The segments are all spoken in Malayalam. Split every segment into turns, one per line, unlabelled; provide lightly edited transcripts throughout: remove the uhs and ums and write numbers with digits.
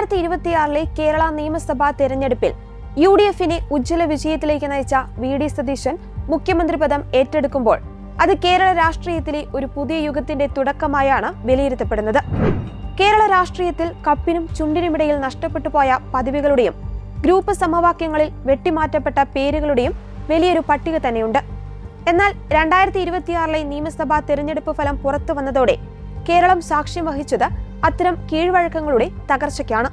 2026 കേരള നിയമസഭാ തെരഞ്ഞെടുപ്പിൽ UDFിനെ ഉജ്ജ്വല വിജയത്തിലേക്ക് നയിച്ച VD സതീശൻ മുഖ്യമന്ത്രി പദം ഏറ്റെടുക്കുമ്പോൾ അത് കേരള രാഷ്ട്രീയത്തിലെ ഒരു പുതിയ യുഗത്തിന്റെ തുടക്കമായാണ് വിലയിരുത്തപ്പെടുന്നത്. കേരള രാഷ്ട്രീയത്തിൽ കപ്പിനും ചുണ്ടിനുമിടയിൽ നഷ്ടപ്പെട്ടു പോയ പദവികളുടെയും ഗ്രൂപ്പ് സമവാക്യങ്ങളിൽ വെട്ടിമാറ്റപ്പെട്ട പേരുകളുടെയും വലിയൊരു പട്ടിക തന്നെയുണ്ട്. എന്നാൽ 2026 നിയമസഭാ തെരഞ്ഞെടുപ്പ് ഫലം പുറത്തു വന്നതോടെ കേരളം സാക്ഷ്യം വഹിച്ചത് അത്തരം കീഴ്വഴക്കങ്ങളുടെ തകർച്ചയ്ക്കാണ്.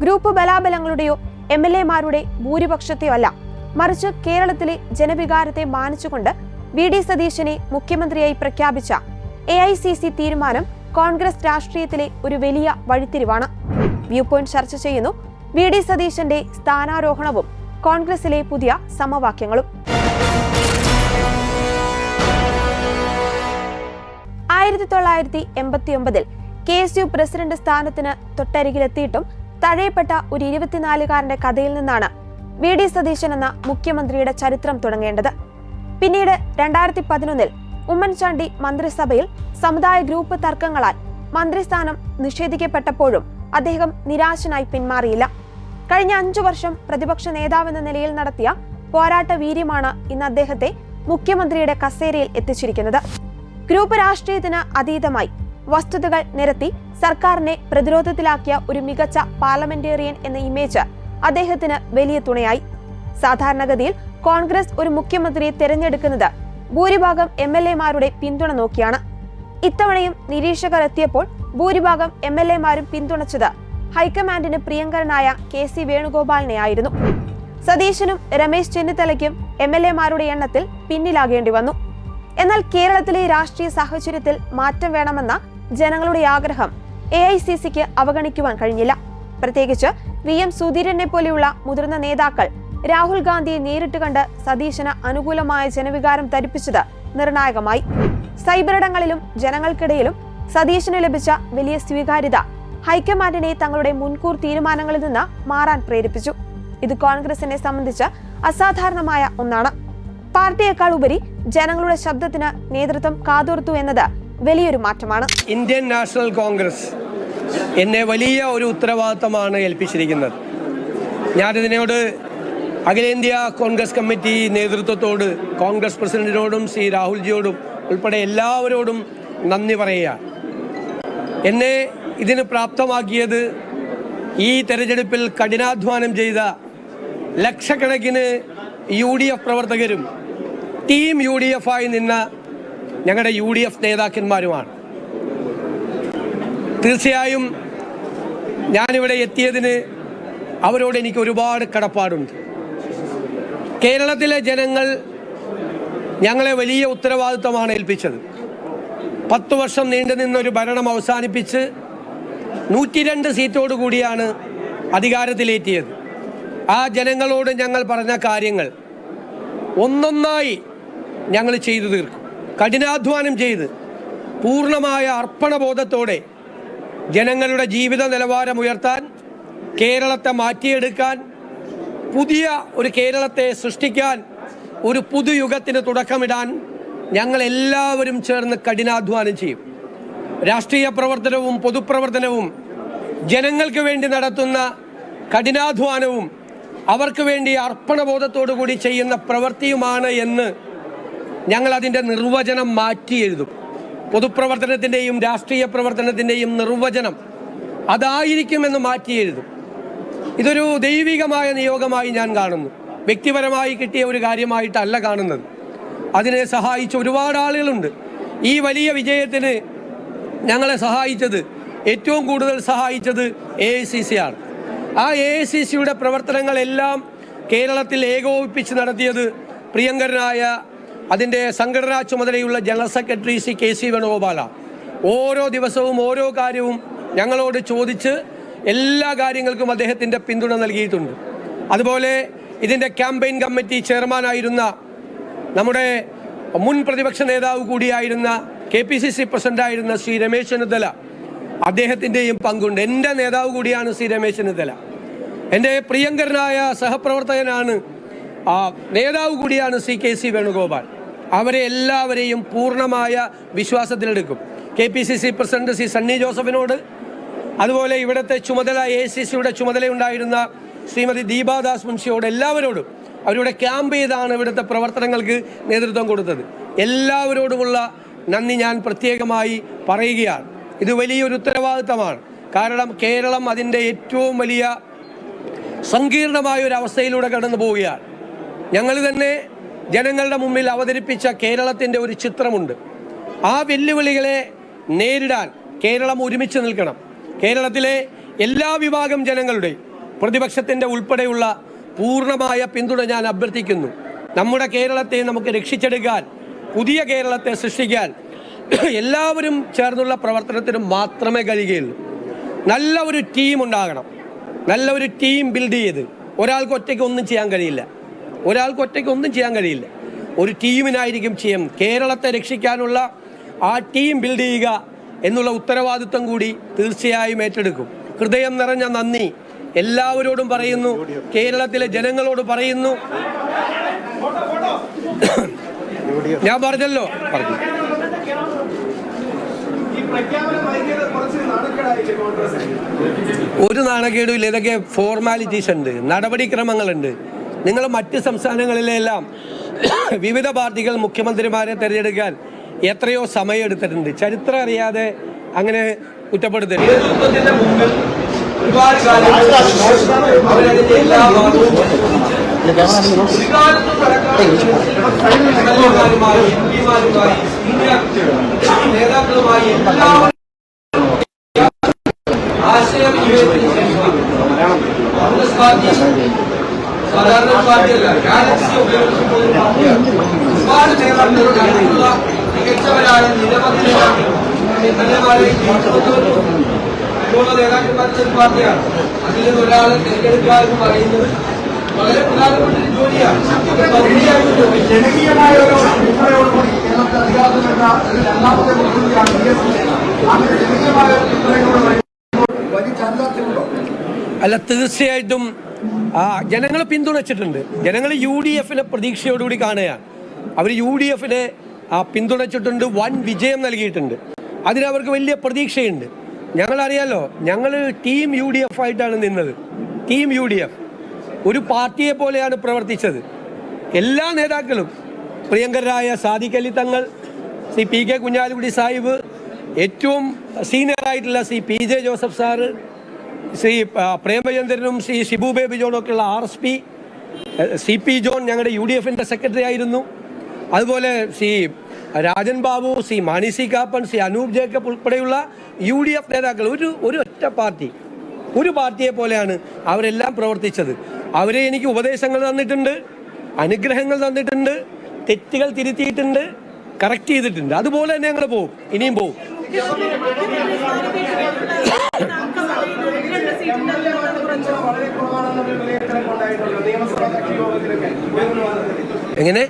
ഗ്രൂപ്പ് ബലാബലങ്ങളുടെയോ MLA-മാരുടെ ഭൂരിപക്ഷത്തെയോ അല്ല, മറിച്ച് കേരളത്തിലെ ജനവികാരത്തെ മാനിച്ചുകൊണ്ട് VD സതീശനെ മുഖ്യമന്ത്രിയായി പ്രഖ്യാപിച്ച AICC തീരുമാനം കോൺഗ്രസ് രാഷ്ട്രീയത്തിലെ ഒരു വലിയ വഴിത്തിരിവാണ്. വ്യൂ പോയിന്റ് ചർച്ച ചെയ്യുന്നു VD സതീശന്റെ സ്ഥാനാരോഹണവും കോൺഗ്രസിലെ പുതിയ സമവാക്യങ്ങളും. 1989 KSU പ്രസിഡന്റ് സ്ഥാനത്തിന് തൊട്ടരികിലെത്തിയിട്ടും തഴയപ്പെട്ട ഒരു 24-കാരന്റെ കഥയിൽ നിന്നാണ് VD സതീശൻ എന്ന മുഖ്യമന്ത്രിയുടെ ചരിത്രം തുടങ്ങേണ്ടത്. പിന്നീട് 2011 ഉമ്മൻചാണ്ടി മന്ത്രിസഭയിൽ സമുദായ ഗ്രൂപ്പ് തർക്കങ്ങളാൽ മന്ത്രിസ്ഥാനം നിഷേധിക്കപ്പെട്ടപ്പോഴും അദ്ദേഹം നിരാശനായി പിന്മാറിയില്ല. കഴിഞ്ഞ 5 വർഷം പ്രതിപക്ഷ നേതാവെന്ന നിലയിൽ നടത്തിയ പോരാട്ട വീര്യമാണ് ഇന്ന് അദ്ദേഹത്തെ മുഖ്യമന്ത്രിയുടെ കസേരയിൽ എത്തിച്ചിരിക്കുന്നത്. ഗ്രൂപ്പ് രാഷ്ട്രീയത്തിന് അതീതമായി വസ്തുതകൾ നിരത്തി സർക്കാരിനെ പ്രതിരോധത്തിലാക്കിയ ഒരു മികച്ച പാർലമെന്റേറിയൻ എന്ന ഇമേജ് അദ്ദേഹത്തിന് വലിയ തുണയായി. സാധാരണഗതിയിൽ കോൺഗ്രസ് ഒരു മുഖ്യമന്ത്രിയെ തെരഞ്ഞെടുക്കുന്നത് ഭൂരിഭാഗം MLA-മാരുടെ പിന്തുണ നോക്കിയാണ്. ഇത്തവണയും നിരീക്ഷകർ എത്തിയപ്പോൾ ഭൂരിഭാഗം MLA-മാരും പിന്തുണച്ചത് ഹൈക്കമാൻഡിന് പ്രിയങ്കരനായ KC വേണുഗോപാലിനെയായിരുന്നു. സതീശനും രമേശ് ചെന്നിത്തലയ്ക്കും MLA-മാരുടെ എണ്ണത്തിൽ പിന്നിലാകേണ്ടി വന്നു. എന്നാൽ കേരളത്തിലെ രാഷ്ട്രീയ സാഹചര്യത്തിൽ മാറ്റം വേണമെന്ന ജനങ്ങളുടെ ആഗ്രഹം AICC-ക്ക് അവഗണിക്കുവാൻ കഴിഞ്ഞില്ല. പ്രത്യേകിച്ച് VM സുധീരനെ പോലെയുള്ള മുതിർന്ന നേതാക്കൾ രാഹുൽ ഗാന്ധിയെ നേരിട്ട് കണ്ട് സതീശന് അനുകൂലമായ ജനവികാരം ധരിപ്പിച്ചത് നിർണായകമായി. സൈബറിടങ്ങളിലും ജനങ്ങൾക്കിടയിലും സതീശന് ലഭിച്ച വലിയ സ്വീകാര്യത ഹൈക്കമാൻഡിനെ തങ്ങളുടെ മുൻകൂർ തീരുമാനങ്ങളിൽ നിന്ന് മാറാൻ പ്രേരിപ്പിച്ചു. ഇത് കോൺഗ്രസിനെ സംബന്ധിച്ച് അസാധാരണമായ ഒന്നാണ്. പാർട്ടിയേക്കാൾ ഉപരി ജനങ്ങളുടെ ശബ്ദത്തിന് നേതൃത്വം കാതോർത്തു എന്നത് വലിയൊരു മാറ്റമാണ്.
ഇന്ത്യൻ നാഷണൽ കോൺഗ്രസ് എന്നെ വലിയ ഒരു ഉത്തരവാദിത്തമാണ് ഏൽപ്പിച്ചിരിക്കുന്നത്. ഞാനിതിനോട് അഖിലേന്ത്യാ കോൺഗ്രസ് കമ്മിറ്റി നേതൃത്വത്തോട്, കോൺഗ്രസ് പ്രസിഡന്റിനോടും ശ്രീ രാഹുൽജിയോടും ഉൾപ്പെടെ എല്ലാവരോടും നന്ദി പറയുക. എന്നെ ഇതിന് പ്രാപ്തമാക്കിയത് ഈ തെരഞ്ഞെടുപ്പിൽ കഠിനാധ്വാനം ചെയ്ത ലക്ഷക്കണക്കിന് UDF പ്രവർത്തകരും ടീം UDF-ആയി നിന്ന ഞങ്ങളുടെ UDF നേതാക്കന്മാരുമാണ്. തീർച്ചയായും ഞാനിവിടെ എത്തിയതിന് അവരോട് എനിക്ക് ഒരുപാട് കടപ്പാടുണ്ട്. കേരളത്തിലെ ജനങ്ങൾ ഞങ്ങളെ വലിയ ഉത്തരവാദിത്തമാണ് ഏൽപ്പിച്ചത്. 10 വർഷം നീണ്ടുനിന്നൊരു ഭരണം അവസാനിപ്പിച്ച് 102 സീറ്റോടുകൂടിയാണ് അധികാരത്തിലേറ്റിയത്. ആ ജനങ്ങളോട് ഞങ്ങൾ പറഞ്ഞ കാര്യങ്ങൾ ഒന്നൊന്നായി ഞങ്ങൾ ചെയ്തു തീർക്കും. കഠിനാധ്വാനം ചെയ്ത് പൂർണ്ണമായ അർപ്പണബോധത്തോടെ ജനങ്ങളുടെ ജീവിത നിലവാരം ഉയർത്താൻ, കേരളത്തെ മാറ്റിയെടുക്കാൻ, പുതിയ ഒരു കേരളത്തെ സൃഷ്ടിക്കാൻ, ഒരു പുതുയുഗത്തിന് തുടക്കമിടാൻ ഞങ്ങൾ എല്ലാവരും ചേർന്ന് കഠിനാധ്വാനം ചെയ്യും. രാഷ്ട്രീയ പ്രവർത്തനവും പൊതുപ്രവർത്തനവും ജനങ്ങൾക്ക് വേണ്ടി നടത്തുന്ന കഠിനാധ്വാനവും അവർക്ക് വേണ്ടി അർപ്പണബോധത്തോടു കൂടി ചെയ്യുന്ന പ്രവൃത്തിയുമാണ് എന്ന് ഞങ്ങൾ അതിൻ്റെ നിർവചനം മാറ്റി എഴുതും. പൊതുപ്രവർത്തനത്തിൻ്റെയും രാഷ്ട്രീയ പ്രവർത്തനത്തിൻ്റെയും നിർവചനം അതായിരിക്കുമെന്ന് മാറ്റി എഴുതും. ഇതൊരു ദൈവികമായ നിയോഗമായി ഞാൻ കാണുന്നു. വ്യക്തിപരമായി കിട്ടിയ ഒരു കാര്യമായിട്ടല്ല കാണുന്നത്. അതിനെ സഹായിച്ച ഒരുപാട് ആളുകളുണ്ട്. ഈ വലിയ വിജയത്തിന് ഞങ്ങളെ സഹായിച്ചത്, ഏറ്റവും കൂടുതൽ സഹായിച്ചത് AICC-ആണ്. ആ AICC-യുടെ പ്രവർത്തനങ്ങളെല്ലാം കേരളത്തിൽ ഏകോപിപ്പിച്ച് നടത്തിയത് പ്രിയങ്കരനായ അതിൻ്റെ സംഘടനാ ചുമതലയുള്ള ജനറൽ സെക്രട്ടറി ശ്രീ KC വേണുഗോപാലാണ്. ഓരോ ദിവസവും ഓരോ കാര്യവും ഞങ്ങളോട് ചോദിച്ച് എല്ലാ കാര്യങ്ങൾക്കും അദ്ദേഹത്തിൻ്റെ പിന്തുണ നൽകിയിട്ടുണ്ട്. അതുപോലെ ഇതിൻ്റെ ക്യാമ്പയിൻ കമ്മിറ്റി ചെയർമാനായിരുന്ന നമ്മുടെ മുൻ പ്രതിപക്ഷ നേതാവ് കൂടിയായിരുന്ന KPCC പ്രസിഡന്റായിരുന്ന ശ്രീ രമേശ് ചെന്നിത്തല, അദ്ദേഹത്തിൻ്റെയും പങ്കുണ്ട്. എൻ്റെ നേതാവ് കൂടിയാണ് ശ്രീ രമേശ് ചെന്നിത്തല. എൻ്റെ പ്രിയങ്കരനായ സഹപ്രവർത്തകനാണ്, നേതാവ് കൂടിയാണ് ശ്രീ KC വേണുഗോപാൽ. അവരെ എല്ലാവരെയും പൂർണ്ണമായ വിശ്വാസത്തിലെടുക്കും. KPCC പ്രസിഡന്റ് ശ്രീ സണ്ണി ജോസഫിനോട് അതുപോലെ ഇവിടുത്തെ ചുമതല ACCയുടെ ചുമതലയുണ്ടായിരുന്ന ശ്രീമതി ദീപാദാസ് മുൻഷിയോട് എല്ലാവരോടും അവരുടെ ക്യാമ്പ് ചെയ്താണ് ഇവിടുത്തെ പ്രവർത്തനങ്ങൾക്ക് നേതൃത്വം കൊടുത്തത്. എല്ലാവരോടുമുള്ള നന്ദി ഞാൻ പ്രത്യേകമായി പറയുകയാണ്. ഇത് വലിയൊരു ഉത്തരവാദിത്തമാണ്. കാരണം കേരളം അതിൻ്റെ ഏറ്റവും വലിയ സങ്കീർണമായ ഒരു അവസ്ഥയിലൂടെ കടന്നു പോവുകയാണ്. ഞങ്ങൾ തന്നെ ജനങ്ങളുടെ മുമ്പിൽ അവതരിപ്പിച്ച കേരളത്തിൻ്റെ ഒരു ചിത്രമുണ്ട്. ആ വെല്ലുവിളികളെ നേരിടാൻ കേരളം ഒരുമിച്ച് നിൽക്കണം. കേരളത്തിലെ എല്ലാ വിഭാഗം ജനങ്ങളുടെയും പ്രതിപക്ഷത്തിൻ്റെ ഉൾപ്പെടെയുള്ള പൂർണ്ണമായ പിന്തുണ ഞാൻ അഭ്യർത്ഥിക്കുന്നു. നമ്മുടെ കേരളത്തെ നമുക്ക് രക്ഷിച്ചെടുക്കാൻ, പുതിയ കേരളത്തെ സൃഷ്ടിക്കാൻ എല്ലാവരും ചേർന്നുള്ള പ്രവർത്തനത്തിന് മാത്രമേ കഴിയുകയുള്ളൂ. നല്ല ഒരു ടീം ഉണ്ടാകണം. നല്ല ഒരു ടീം ബിൽഡ് ചെയ്ത് ഒരാൾക്ക് ഒറ്റയ്ക്ക് ഒന്നും ചെയ്യാൻ കഴിയില്ല. ഒരു ടീമിനായിരിക്കും ചെയ്യാം. കേരളത്തെ രക്ഷിക്കാനുള്ള ആ ടീം ബിൽഡ് ചെയ്യുക എന്നുള്ള ഉത്തരവാദിത്വം കൂടി തീർച്ചയായും ഏറ്റെടുക്കും. ഹൃദയം നിറഞ്ഞ നന്ദി എല്ലാവരോടും പറയുന്നു. കേരളത്തിലെ ജനങ്ങളോട് പറയുന്നു. ഞാൻ പറഞ്ഞു. ഒരു നാണക്കേടും ഇല്ല. ഇതൊക്കെ ഫോർമാലിറ്റീസ് ഉണ്ട്, നടപടിക്രമങ്ങളുണ്ട്. നിങ്ങൾ മറ്റ് സംസ്ഥാനങ്ങളിലെല്ലാം വിവിധ പാർട്ടികൾ മുഖ്യമന്ത്രിമാരെ തിരഞ്ഞെടുക്കാൻ എത്രയോ സമയം എടുത്തിട്ടുണ്ട്. ചരിത്രം അറിയാതെ അങ്ങനെ കുറ്റപ്പെടുത്തരുത്. ഒരുപാട് നേതാക്കളുമായി ആശയം സാധാരണ പാർട്ടിയല്ല, ഗാലക്സി ഉപയോഗിച്ചുള്ള പാർട്ടിയാണ്. ഒരുപാട് നേതാക്കളുള്ള മികച്ചവരായ നിരവധി നേതാക്കന്മാരെ നേതാക്കന്മാരുടെ ഒരു പാർട്ടിയാണ്. അതിൽ നിന്ന് ഒരാളെ തിരഞ്ഞെടുക്കുക എന്ന് പറയുന്നത് വളരെ പ്രധാനപ്പെട്ട ഒരു ജോലിയാണ്.
ജനകീയമായ ഒരു പിന്തുണയോടുകൂടി കേരളത്തിൽ അധികാരത്തിൽ വരുന്ന രണ്ടാമത്തെ മുഖ്യമന്ത്രിയാണ് ജനകീയമായ വലിയ ചരിത്രത്തിലുണ്ടോ?
അല്ല, തീർച്ചയായിട്ടും ജനങ്ങൾ പിന്തുണച്ചിട്ടുണ്ട്. ജനങ്ങൾ UDF-നെ പ്രതീക്ഷയോടുകൂടി കാണുകയാണ്. അവർ UDF-നെ പിന്തുണച്ചിട്ടുണ്ട്, വൻ വിജയം നൽകിയിട്ടുണ്ട്. അതിനവർക്ക് വലിയ പ്രതീക്ഷയുണ്ട്. ഞങ്ങളറിയാലോ, ഞങ്ങൾ ടീം UDF ആയിട്ടാണ് നിന്നത്. ടീം UDF ഒരു പാർട്ടിയെ പോലെയാണ് പ്രവർത്തിച്ചത്. എല്ലാ നേതാക്കളും, പ്രിയങ്കരായ സാദിഖ് അലി തങ്ങൾ, ശ്രീ PK കുഞ്ഞാലിക്കുട്ടി സാഹിബ്, ഏറ്റവും സീനിയറായിട്ടുള്ള Shri PJ Joseph sir, Shri പ്രേമചന്ദ്രനും ശ്രീ ഷിബു ബേബി ജോണും ഒക്കെയുള്ള RSP, CP ജോൺ ഞങ്ങളുടെ UDF-ന്റെ സെക്രട്ടറി ആയിരുന്നു. അതുപോലെ ശ്രീ രാജൻ ബാബു, ശ്രീ മാണി സി കാപ്പൻ, ശ്രീ അനൂപ് ജേക്കബ് ഉൾപ്പെടെയുള്ള UDF നേതാക്കൾ ഒരു ഒറ്റ പാർട്ടി, ഒരു പാർട്ടിയെ പോലെയാണ് അവരെല്ലാം പ്രവർത്തിച്ചത്. അവരെ എനിക്ക് ഉപദേശങ്ങൾ തന്നിട്ടുണ്ട്, അനുഗ്രഹങ്ങൾ തന്നിട്ടുണ്ട്, തെറ്റുകൾ തിരുത്തിയിട്ടുണ്ട്, കറക്റ്റ് ചെയ്തിട്ടുണ്ട്. അതുപോലെ തന്നെ ഞങ്ങൾ പോവും, ഇനിയും പോവും. എങ്ങനെ?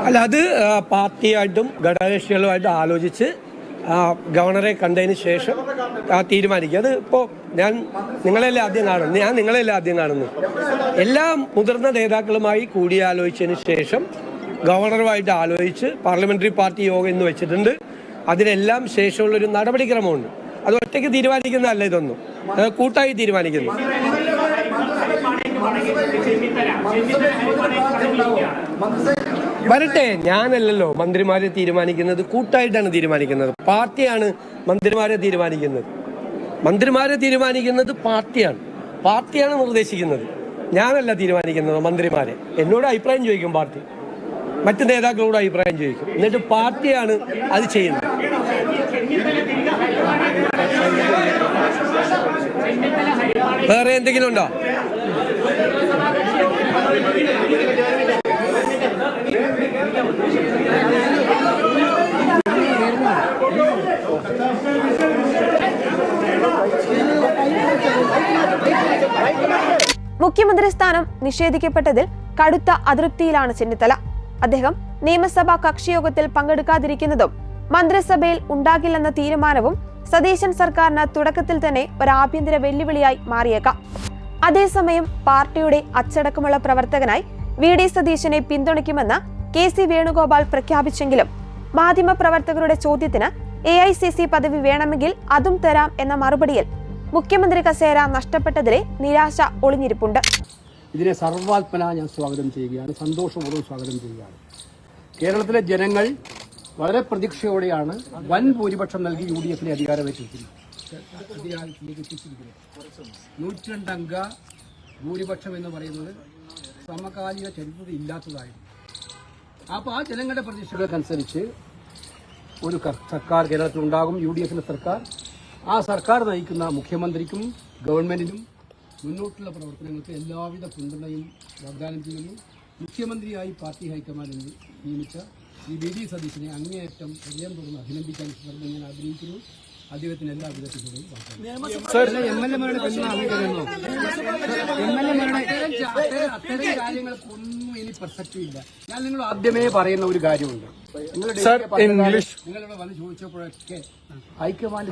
അല്ല, അത് പാർട്ടിയായിട്ടും ഘടകകക്ഷികളുമായിട്ടും ആലോചിച്ച് ഗവർണറെ കണ്ടതിന് ശേഷം തീരുമാനിക്കുക. അത് ഇപ്പോൾ ഞാൻ നിങ്ങളെല്ലാം ആദ്യം കാണുന്നു. എല്ലാ മുതിർന്ന നേതാക്കളുമായി കൂടിയാലോചിച്ചതിന് ശേഷം ഗവർണറുമായിട്ട് ആലോചിച്ച് പാർലമെന്ററി പാർട്ടി യോഗം ഇന്ന് വെച്ചിട്ടുണ്ട്. അതിനെല്ലാം ശേഷമുള്ളൊരു നടപടിക്രമമുണ്ട്. അത് ഒറ്റയ്ക്ക് തീരുമാനിക്കുന്നതല്ല, ഇതൊന്നും കൂട്ടായി തീരുമാനിക്കുന്നു. വരട്ടെ, ഞാനല്ലല്ലോ മന്ത്രിമാരെ തീരുമാനിക്കുന്നത്, കൂട്ടായിട്ടാണ് തീരുമാനിക്കുന്നത്. പാർട്ടിയാണ് മന്ത്രിമാരെ തീരുമാനിക്കുന്നത് പാർട്ടിയാണ് നിർദ്ദേശിക്കുന്നത്. ഞാനല്ല തീരുമാനിക്കുന്നത് മന്ത്രിമാരെ. എന്നോട് അഭിപ്രായം ചോദിക്കും പാർട്ടി, മറ്റ് നേതാക്കളോട് അഭിപ്രായം ചോദിക്കും, എന്നിട്ട് പാർട്ടിയാണ് അത് ചെയ്യുന്നത്. വേറെ എന്തെങ്കിലും ഉണ്ടോ?
മുഖ്യമന്ത്രി സ്ഥാനം നിഷേധിക്കപ്പെട്ടതിൽ കടുത്ത അതൃപ്തിയിലാണ് ചെന്നിത്തല. അദ്ദേഹം നിയമസഭാ കക്ഷിയോഗത്തിൽ പങ്കെടുക്കാതിരിക്കുന്നതും മന്ത്രിസഭയിൽ ഉണ്ടാകില്ലെന്ന തീരുമാനവും സതീശൻ സർക്കാരിന് തുടക്കത്തിൽ തന്നെ ഒരു ആഭ്യന്തര വെല്ലുവിളിയായി മാറിയേക്കാം. അതേസമയം പാർട്ടിയുടെ അച്ചടക്കമുള്ള പ്രവർത്തകനായി VD സതീശനെ പിന്തുണയ്ക്കുമെന്ന് KC വേണുഗോപാൽ പ്രഖ്യാപിച്ചെങ്കിലും മാധ്യമപ്രവർത്തകരുടെ ചോദ്യത്തിന് AICC പദവി വേണമെങ്കിൽ അതും തരാം എന്ന മറുപടിയിൽ മുഖ്യമന്ത്രി കസേര നഷ്ടപ്പെട്ടതിലെ നിരാശ ഒളിഞ്ഞിരിപ്പുണ്ട്.
ഇതിനെ സർവാത്മന ഞാൻ സ്വാഗതം ചെയ്യുകയാണ്, സന്തോഷപൂർവ്വം സ്വാഗതം ചെയ്യുകയാണ്. കേരളത്തിലെ ജനങ്ങൾ വളരെ പ്രതീക്ഷയോടെയാണ് വൻ ഭൂരിപക്ഷം നൽകി UDF-നെ അധികാരത്തിലെത്തിച്ചിരിക്കുന്നത്. 102 അംഗ ഭൂരിപക്ഷം എന്ന് പറയുന്നത് സമകാലിക ചരിത്രത്തിൽ ഇല്ലാത്തതായിരുന്നു. അപ്പോൾ ആ ജനങ്ങളുടെ പ്രതീക്ഷകൾക്കനുസരിച്ച് ഒരു സർക്കാർ കേരളത്തിലുണ്ടാകും, UDF-ന്റെ സർക്കാർ. ആ സർക്കാർ നയിക്കുന്ന മുഖ്യമന്ത്രിക്കും ഗവൺമെന്റിനും മുന്നോട്ടുള്ള പ്രവർത്തനങ്ങൾക്ക് എല്ലാവിധ പിന്തുണയും വാഗ്ദാനം ചെയ്യുന്നു. മുഖ്യമന്ത്രിയായി പാർട്ടി ഹൈക്കമാൻഡ് നിയമിച്ച ശ്രീ VD സതീശനെ അങ്ങേയറ്റം ഹൃദയം തുറന്ന് അഭിനന്ദിക്കാൻ ഞാൻ ആഗ്രഹിക്കുന്നു. അദ്ദേഹത്തിന് എല്ലാ വിധത്തിലൂടെയും അത്തരം കാര്യങ്ങൾക്കൊന്നും ഇനി പ്രസക്തിയില്ല. ഞാൻ നിങ്ങൾ ആദ്യമേ പറയുന്ന ഒരു കാര്യമുണ്ട്. നിങ്ങളിവിടെ വന്ന് ചോദിച്ചപ്പോഴൊക്കെ ഹൈക്കമാൻഡ്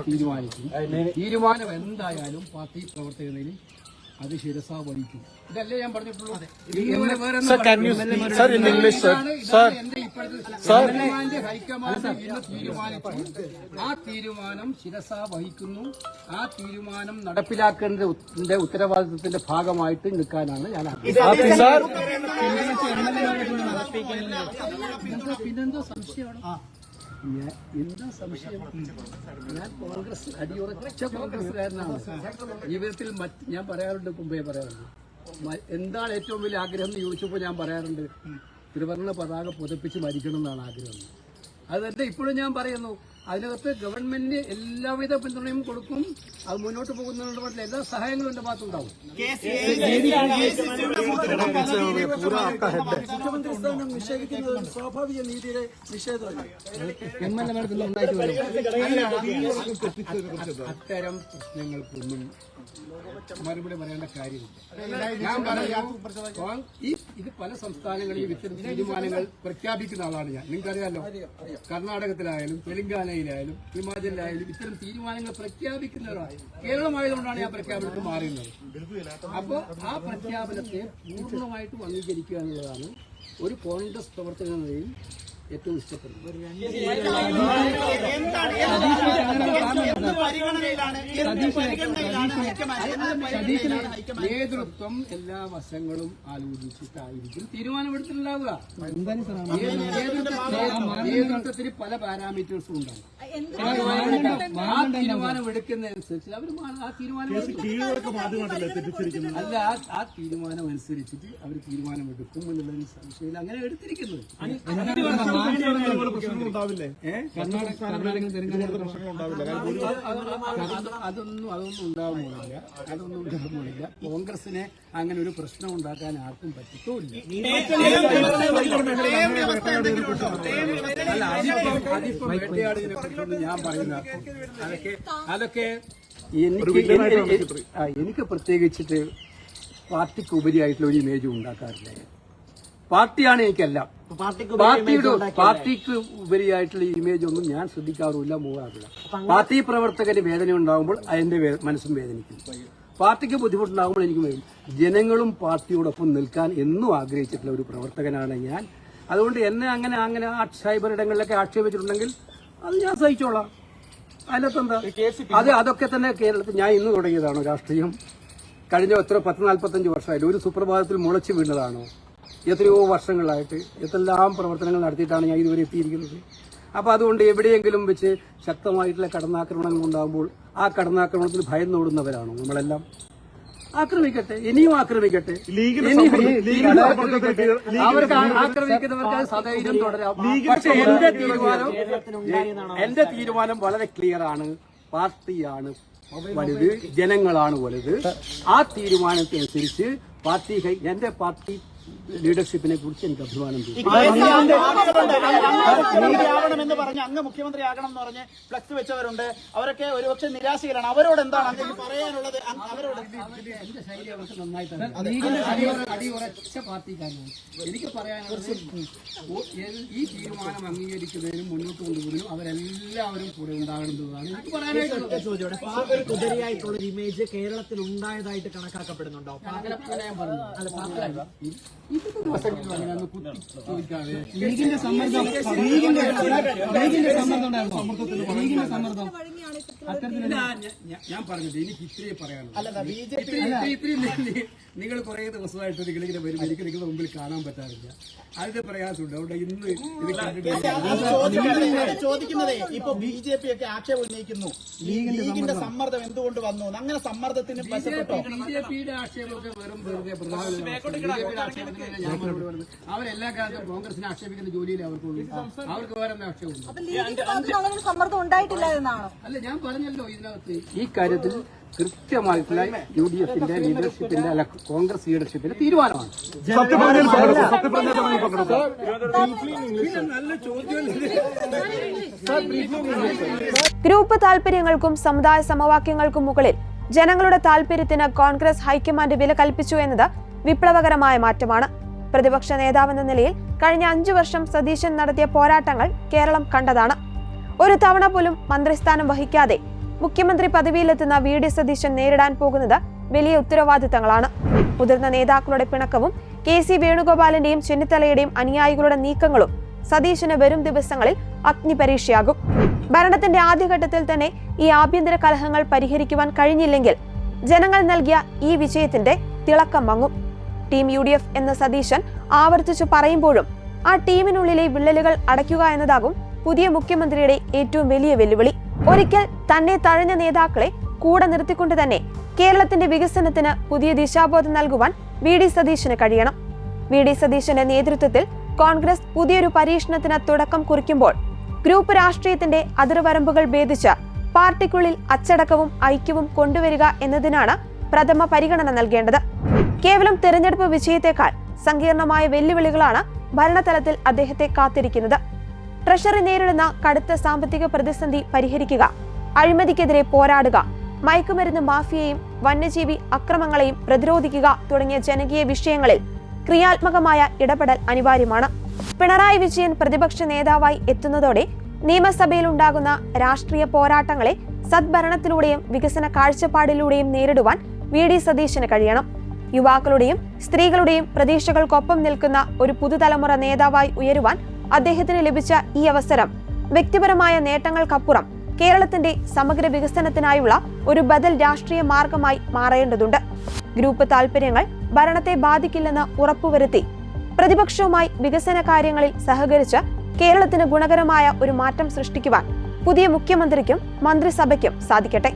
തീരുമാനം എന്തായാലും പാർട്ടി പ്രവർത്തകനിൽ അത് ശിരസ വഹിക്കും. ഇതല്ലേ ഞാൻ പറഞ്ഞിട്ടുള്ളൂ. ഹൈക്കമാൻഡ് ഇന്ന് തീരുമാനിച്ചു, ആ തീരുമാനം ശിരസ വഹിക്കുന്നു. ആ തീരുമാനം നടപ്പിലാക്കേണ്ട ഉത്തരവാദിത്വത്തിന്റെ ഭാഗമായിട്ട് നിൽക്കാനാണ് ഞാൻ പിന്നെന്തോ സംശയമാണ്. എന്താ സംശയം? ഞാൻ കോൺഗ്രസ് അടിയുറച്ച കോൺഗ്രസ്സുകാരനാണ്. ജീവിതത്തിൽ ഞാൻ പറയാറുണ്ട്, മുമ്പേ പറയാറുണ്ട്, എന്താണ് ഏറ്റവും വലിയ ആഗ്രഹം എന്ന് ചോദിച്ചപ്പോൾ ഞാൻ പറയാറുണ്ട്, ത്രിവർണ്ണ പതാക പുതപ്പിച്ച് മരിക്കണം എന്നാണ് ആഗ്രഹം. അത് തന്നെ ഇപ്പോഴും ഞാൻ പറയുന്നു. അതിനകത്ത് ഗവൺമെന്റിന് എല്ലാവിധ പിന്തുണയും കൊടുക്കും. അത് മുന്നോട്ട് പോകുന്നതിനുള്ള മറ്റുള്ള എല്ലാ സഹായങ്ങളും എന്റെ ഭാഗത്തുണ്ടാവും. മുഖ്യമന്ത്രി സ്ഥാനം നിഷേധിക്കുന്നത് സ്വാഭാവിക നീതിയുടെ നിഷേധമല്ല. അത്തരം പ്രശ്നങ്ങൾക്കൊന്നും മറുപടി പറയേണ്ട കാര്യമില്ല. ഞാൻ പറയാം, ഇത് പല സംസ്ഥാനങ്ങളിലും ഇത്തരം തീരുമാനങ്ങൾ പ്രഖ്യാപിക്കുന്ന ആളാണ് ഞാൻ. നിങ്ങൾക്കറിയാലോ, കർണാടകത്തിലായാലും തെലങ്കാനയിലായാലും ഹിമാചലിലായാലും ഇത്തരം തീരുമാനങ്ങൾ പ്രഖ്യാപിക്കുന്നവരാണ്. കേരളമായതുകൊണ്ടാണ് ഞാൻ പ്രഖ്യാപനത്തിൽ മാറുന്നത്. അപ്പോൾ ആ പ്രഖ്യാപനത്തെ പൂർണ്ണമായിട്ടും അംഗീകരിക്കുക എന്നുള്ളതാണ് ഒരു കോൺഗ്രസ് പ്രവർത്തകൻ എന്ന നിലയിൽ ഏറ്റവും ഇഷ്ടപ്പെടുന്നത്. നേതൃത്വം എല്ലാ വശങ്ങളും ആലോചിച്ചിട്ടായിരിക്കും തീരുമാനമെടുത്തിട്ടുണ്ടാവുക. നേതൃത്വത്തിന് പല പാരാമീറ്റേഴ്സും ഉണ്ടാകും. ആ തീരുമാനമെടുക്കുന്നതനുസരിച്ച് അവർ ആ തീരുമാനം അല്ല, ആ തീരുമാനം അനുസരിച്ചിട്ട് അവർ തീരുമാനമെടുക്കും എന്നുള്ളതിന് സംശയമില്ല. അങ്ങനെ എടുത്തിരിക്കുന്നത്. അതൊന്നും ഉണ്ടാകുന്നില്ല. കോൺഗ്രസിനെ അങ്ങനെ ഒരു പ്രശ്നം ഉണ്ടാക്കാൻ ആർക്കും പറ്റത്തുമില്ല. അതിപ്പോ വേട്ടയാടിനെ പറ്റിയൊന്നും ഞാൻ പറയുന്ന അതൊക്കെ എനിക്ക് പ്രത്യേകിച്ചിട്ട് പാർട്ടിക്ക് ഉപരിയായിട്ടുള്ള ഒരു ഇമേജ് ഉണ്ടാക്കാറില്ല. പാർട്ടിയാണ് എനിക്കെല്ലാം. പാർട്ടിക്ക് ഉപരിയായിട്ടുള്ള ഇമേജ് ഒന്നും ഞാൻ ശ്രദ്ധിക്കാറുമില്ല, പോകാറില്ല. പാർട്ടി പ്രവർത്തകന് വേദന ഉണ്ടാകുമ്പോൾ അതിന്റെ മനസ്സും വേദനിക്കും. പാർട്ടിക്ക് ബുദ്ധിമുട്ടുണ്ടാകുമ്പോൾ എനിക്ക് വേദന. ജനങ്ങളും പാർട്ടിയോടൊപ്പം നിൽക്കാൻ എന്നും ആഗ്രഹിച്ചിട്ടുള്ള ഒരു പ്രവർത്തകനാണ് ഞാൻ. അതുകൊണ്ട് എന്നെ അങ്ങനെ സൈബർ ഇടങ്ങളിലൊക്കെ ആക്ഷേപിച്ചിട്ടുണ്ടെങ്കിൽ അത് ഞാൻ സഹിച്ചോളാം. അതിനകത്തെന്താ? അതൊക്കെ തന്നെ കേരളത്തിൽ ഞാൻ ഇന്ന് തുടങ്ങിയതാണോ രാഷ്ട്രീയം? കഴിഞ്ഞ 10-45 വർഷമായിട്ട് ഒരു സുപ്രഭാതത്തിൽ മുളച്ചു വീണതാണോ? എത്രയോ വർഷങ്ങളായിട്ട് എന്തെല്ലാം പ്രവർത്തനങ്ങൾ നടത്തിയിട്ടാണ് ഞാൻ ഇതുവരെ എത്തിയിരിക്കുന്നത്. അപ്പോൾ അതുകൊണ്ട് എവിടെയെങ്കിലും വെച്ച് ശക്തമായിട്ടുള്ള കടന്നാക്രമണങ്ങൾ ഉണ്ടാകുമ്പോൾ ആ കടന്നാക്രമണത്തിൽ ഭയന്നോടുന്നവരാണോ നമ്മളെല്ലാം? ആക്രമിക്കട്ടെ, ഇനിയും ആക്രമിക്കട്ടെ. അവർക്ക് ആക്രമിക്കുന്നവർക്ക് സധൈര്യം തുടരാം. പക്ഷെ എന്റെ തീരുമാനം വളരെ ക്ലിയർ ആണ്. പാർട്ടിയാണ് വലുത്, ജനങ്ങളാണ് വലുത്. ആ തീരുമാനത്തിനനുസരിച്ച് എന്റെ പാർട്ടി ലീഡർഷിപ്പിനെ കുറിച്ച് എനിക്ക് അഭിമാനം
എന്ന് പറഞ്ഞ് അങ്ങ് മുഖ്യമന്ത്രി ആകണം എന്ന് പറഞ്ഞ് ഫ്ലക്സ് വെച്ചവരുണ്ട്. അവരൊക്കെ ഒരുപക്ഷെ നിരാശയിലാണ്. അവരോട് എന്താണ് അങ്ങ് പറയാനുള്ളത്? അവരോട്
എന്റെ ശൈലി അവർക്ക് നന്നായിട്ടാണ്. അടിയുറച്ച പാർട്ടിക്കാരാണ്. എനിക്ക് പറയാനുള്ളത്, ഈ തീരുമാനം അംഗീകരിക്കുന്നതിനും മുന്നോട്ട് കൊണ്ടുപോകുന്നതിനും അവരെല്ലാവരും കൂടെ ഉണ്ടാകേണ്ടതാണ് എനിക്ക് പറയാനായിട്ടുള്ളത്.
ഒരു കുതിരയായിട്ടുള്ള ഇമേജ് കേരളത്തിൽ ഉണ്ടായതായിട്ട് കണക്കാക്കപ്പെടുന്നുണ്ടോ?
ഞാൻ പറഞ്ഞു ഇന്നത്തെ ദിവസങ്ങളിൽ അങ്ങനെ ഒന്ന് കുത്തി ചോദിക്കാതെ
ലീഗിന്റെ സമ്മർദ്ദം
ഞാൻ പറഞ്ഞത് എനിക്ക് ഇത്രയേ പറയാനുള്ളൂ.
അല്ല BJP
നിങ്ങൾ കുറെ ദിവസമായിട്ട് നിങ്ങളിങ്ങനെ വരും, എനിക്ക് നിങ്ങളുടെ മുമ്പിൽ കാണാൻ പറ്റാറില്ല. അതിന്റെ പ്രയാസമുണ്ട്. അതുകൊണ്ട് ഇന്ന് ഇത്
ചോദിക്കുന്നതേ ഇപ്പൊ BJP ഒക്കെ ആക്ഷേപം ഉന്നയിക്കുന്നു, ലീഗിന്റെ സമ്മർദ്ദം എന്തുകൊണ്ട് വന്നു, അങ്ങനെ സമ്മർദ്ദത്തിന് വശപ്പെട്ടോ?
BJPയുടെ ആക്ഷേപമൊക്കെ വെറും വെറുതെ BJPയുടെ ആക്ഷേപത്തിന് ഞാൻ മറുപടി പറഞ്ഞു. അവരെല്ലാ കാലത്തും കോൺഗ്രസിനെ ആക്ഷേപിക്കുന്ന ജോലിയിൽ അവർക്കുള്ളൂ. അവർക്ക് വേറെ ആക്ഷേപമുണ്ട്.
സമ്മർദ്ദം ഉണ്ടായിട്ടില്ല എന്നാണോ?
അല്ല, ഞാൻ പറഞ്ഞല്ലോ ഇതിനകത്ത് ഈ കാര്യത്തിൽ കൃത്യമായിട്ടുള്ള UDFന്റെ ലീഡർഷിപ്പിന്റെ അല്ല കോൺഗ്രസ് ലീഡർഷിപ്പിന്റെ തീരുമാനമാണ്.
ഗ്രൂപ്പ് താൽപര്യങ്ങൾക്കും സമുദായ സമവാക്യങ്ങൾക്കും മുകളിൽ ജനങ്ങളുടെ താൽപര്യത്തിന് കോൺഗ്രസ് ഹൈക്കമാൻഡ് വില കൽപ്പിച്ചു എന്നത് വിപ്ലവകരമായ മാറ്റമാണ്. പ്രതിപക്ഷ നേതാവെന്ന നിലയിൽ കഴിഞ്ഞ 5 വർഷം സതീശൻ നടത്തിയ പോരാട്ടങ്ങൾ കേരളം കണ്ടതാണ്. ഒരു തവണ പോലും മന്ത്രിസ്ഥാനം വഹിക്കാതെ മുഖ്യമന്ത്രി പദവിയിലെത്തുന്ന VD സതീശൻ നേരിടാൻ പോകുന്നത് വലിയ ഉത്തരവാദിത്തങ്ങളാണ്. മുതിർന്ന നേതാക്കളുടെ പിണക്കവും KC വേണുഗോപാലിന്റെയും ചെന്നിത്തലയുടെയും അനുയായികളുടെ നീക്കങ്ങളും സതീശന് വരും ദിവസങ്ങളിൽ അഗ്നിപരീക്ഷയാകും. ഭരണത്തിന്റെ ആദ്യഘട്ടത്തിൽ തന്നെ ഈ ആഭ്യന്തര കലഹങ്ങൾ പരിഹരിക്കുവാൻ കഴിഞ്ഞില്ലെങ്കിൽ ജനങ്ങൾ നൽകിയ ഈ വിജയത്തിന്റെ തിളക്കം മങ്ങും. ടീം UDF എന്ന സതീശൻ ആവർത്തിച്ചു പറയുമ്പോഴും ആ ടീമിനുള്ളിലെ വിള്ളലുകൾ അടയ്ക്കുക എന്നതാകും പുതിയ മുഖ്യമന്ത്രിയുടെ ഏറ്റവും വലിയ വെല്ലുവിളി. ഒരിക്കൽ തന്നെ തഴഞ്ഞ നേതാക്കളെ കൂടെ നിർത്തിക്കൊണ്ട് തന്നെ കേരളത്തിന്റെ വികസനത്തിന് പുതിയ ദിശാബോധം നൽകുവാൻ VD സതീശന് കഴിയണം. VD സതീശന്റെ നേതൃത്വത്തിൽ കോൺഗ്രസ് പുതിയൊരു പരീക്ഷണത്തിന് തുടക്കം കുറിക്കുമ്പോൾ ഗ്രൂപ്പ് രാഷ്ട്രീയത്തിന്റെ അതിർവരമ്പുകൾ ഭേദിച്ച് പാർട്ടിക്കുള്ളിൽ അച്ചടക്കവും ഐക്യവും കൊണ്ടുവരിക എന്നതിനാണ് പ്രഥമ പരിഗണന നൽകേണ്ടത്. കേവലം തെരഞ്ഞെടുപ്പ് വിജയത്തെക്കാൾ സങ്കീർണമായ വെല്ലുവിളികളാണ് ഭരണതലത്തിൽ അദ്ദേഹത്തെ കാത്തിരിക്കുന്നത്. ട്രഷറി നേരിടുന്ന കടുത്ത സാമ്പത്തിക പ്രതിസന്ധി പരിഹരിക്കുക, അഴിമതിക്കെതിരെ പോരാടുക, മയക്കുമരുന്ന് മാഫിയയും വന്യജീവി അക്രമങ്ങളെയും പ്രതിരോധിക്കുക തുടങ്ങിയ ജനകീയ വിഷയങ്ങളിൽ ക്രിയാത്മകമായ ഇടപെടൽ അനിവാര്യമാണ്. പിണറായി വിജയൻ പ്രതിപക്ഷ നേതാവായി എത്തുന്നതോടെ നിയമസഭയിൽ ഉണ്ടാകുന്ന രാഷ്ട്രീയ പോരാട്ടങ്ങളെ സദ്ഭരണത്തിലൂടെയും വികസന കാഴ്ചപ്പാടിലൂടെയും നേരിടുവാൻ VD സതീശന് കഴിയണം. യുവാക്കളുടെയും സ്ത്രീകളുടെയും പ്രതീക്ഷകൾക്കൊപ്പം നിൽക്കുന്ന ഒരു പുതുതലമുറ നേതാവായി ഉയരുവാൻ അദ്ദേഹത്തിന് ലഭിച്ച ഈ അവസരം വ്യക്തിപരമായ നേട്ടങ്ങൾക്കപ്പുറം കേരളത്തിന്റെ സമഗ്ര വികസനത്തിനായുള്ള ഒരു ബദൽ രാഷ്ട്രീയ മാർഗമായി മാറേണ്ടതുണ്ട്. ഗ്രൂപ്പ് താൽപര്യങ്ങൾ ഭരണത്തെ ബാധിക്കില്ലെന്ന് ഉറപ്പുവരുത്തി പ്രതിപക്ഷവുമായി വികസന കാര്യങ്ങളിൽ സഹകരിച്ച് കേരളത്തിന് ഗുണകരമായ ഒരു മാറ്റം സൃഷ്ടിക്കുവാൻ പുതിയ മുഖ്യമന്ത്രിക്കും മന്ത്രിസഭയ്ക്കും സാധിക്കട്ടെ.